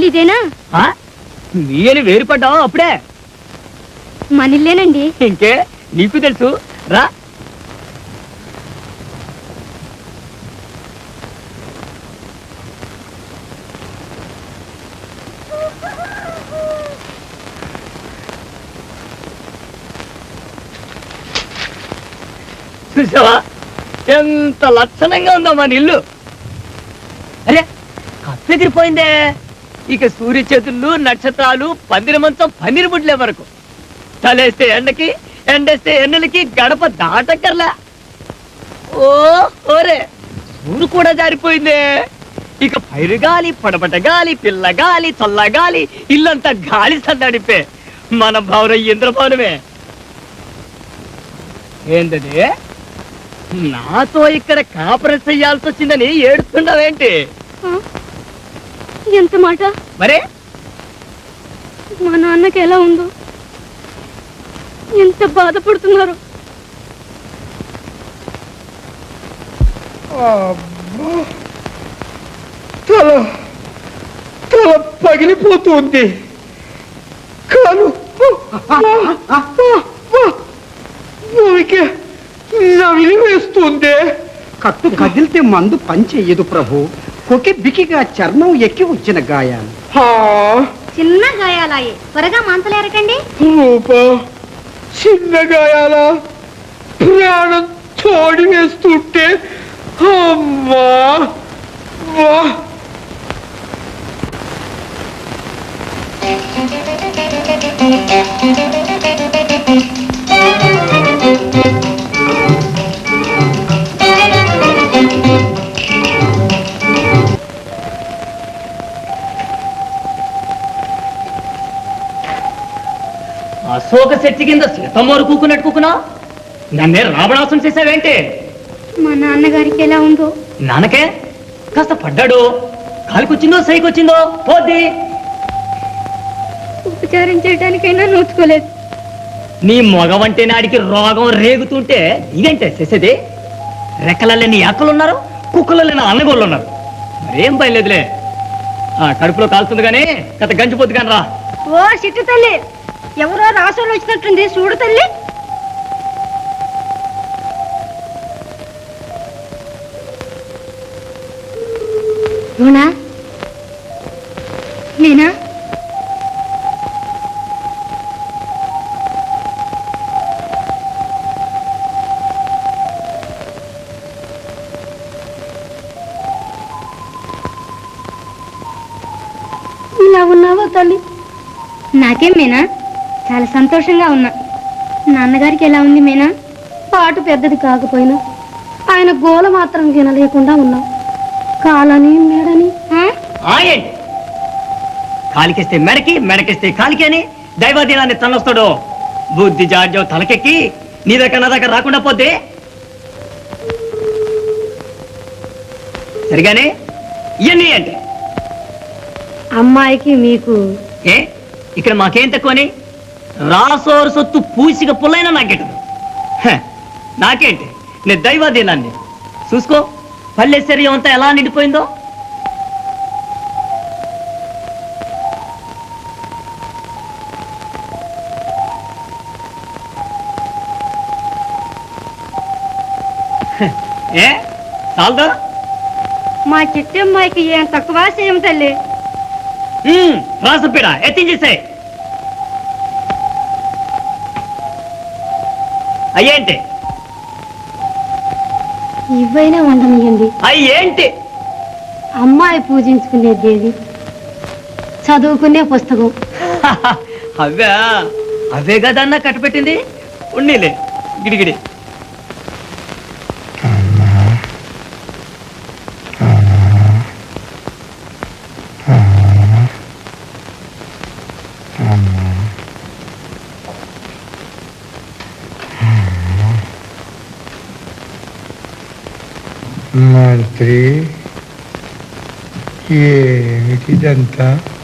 ఇల్లు ఇదేనా? నేను వేరుపడ్డావు అప్పుడే. మన ఇల్లేనండి. ఇంకే నీకు తెలుసు రా. చూసావా ఎంత లక్షణంగా ఉందో మన ఇల్లు. అరే కప్పెదిరిపోయిందే. ఇక సూర్య చేతులు, నక్షత్రాలు, పందిరి మంచం, పందిరి బుడ్లే వరకు. చలేస్తే ఎండకి, ఎండేస్తే ఎండలకి గడప దాటక్కర్లా. ఓరే ఊరు కూడా జారిపోయిందే. ఇక పైరుగాలి, పడబట గాలి, పిల్లగాలి, చల్లగాలి, ఇల్లంతా గాలి సందడిపే. మన భవనం ఇంద్రభవనమే. ఏంటది? నాతో ఇక్కడ కాపురం చెయ్యాల్సి వచ్చిందని ఏడుస్తున్నావేంటి? ఎంత మాట? మరే మా నాన్నకి ఎలా ఉందో, ఎంత బాధపడుతున్నారు. తల పగిలిపోతుంది. కాలు నవిలి వేస్తుంది. కట్టు కదిలితే మందు పనిచెయ్యదు ప్రభు. కొకి బికిగా చర్మం ఎక్కి వచ్చిన గాయాలు. చిన్న గాయాలాయే, త్వరగా మంతలేరకండి. రూపా, చిన్న గాయాల ప్రాణం తోడి వేస్తుంటే అమ్మా. అశోక శక్తి కింద సీతమ్మోరు కూకున్నట్టుకున్నా నన్నే రావణాసం చేసావేంటి? మా నాన్నగారికి ఎలా ఉందో. నాన్నకే కాస్త పడ్డాడు. కాలికొచ్చిందో సైకొచ్చిందో పోద్ది. ఉపచారం చేయడానికైనా నోచుకోలేదు. నీ మగవంటే నాడికి రోగం రేగుతుంటే ఇదేంటే చేసేది? రెక్కలల్లే నీ అక్కలున్నారు, కుక్కలల్లే నా అన్నగోళ్ళు ఉన్నారు. మరేం పనిలేదులే. కడుపులో కాలుతుంది కానీ కథ గంజిపోద్ది కానీ రా. ఓ చిట్టు తల్లి, ఎవరో రాసోళ్ళు వచ్చినట్టుంది, చూడు తల్లి. అవునా? నేనా? ఇలా ఉన్నావా తల్లి? నాకేం మీనా, చాలా సంతోషంగా ఉన్నా. నాన్నగారికి ఎలా ఉంది మీనా? పాటు పెద్దది కాకపోయినా ఆయన గోల మాత్రం వినలేకుండా ఉన్నాం. కాలని మెడని కాలికేస్తే మెడకి, మెడకేస్తే కాలికి అని దైవాధీనాన్ని తనొస్తాడు. బుద్ధి జాడ్యం తలకెక్కి నీ దగ్గర నా దగ్గర రాకుండా పోతే సరిగానే ఇవన్నీ అంటే అమ్మాయికి మీకు ఏ ఇక్కడ మాకేం తక్కువని? రాసోరు సొత్తు పూసిక పుల్లైనా నాకెట్టదు. నాకేంటి, నేను దైవాధీనాన్ని చూసుకో. పల్లె శరీరం అంతా ఎలా నిండిపోయిందో. ఏ చాలదా? మా చిట్టమ్మాయికి ఏం తక్కువ చేయం తల్లి. రాసపీడ ఎత్తించేసాయి. అయ్యేంటి? ఇవైనా వండనియండి. అయ్యేంటి? అమ్మాయి పూజించుకునే దేవి, చదువుకునే పుస్తకం. అవే అవే కదన్నా కట్టపెట్టింది. ఉన్నీలే గిడిగిడి. మంత్రి, ఏమిటిదంతా?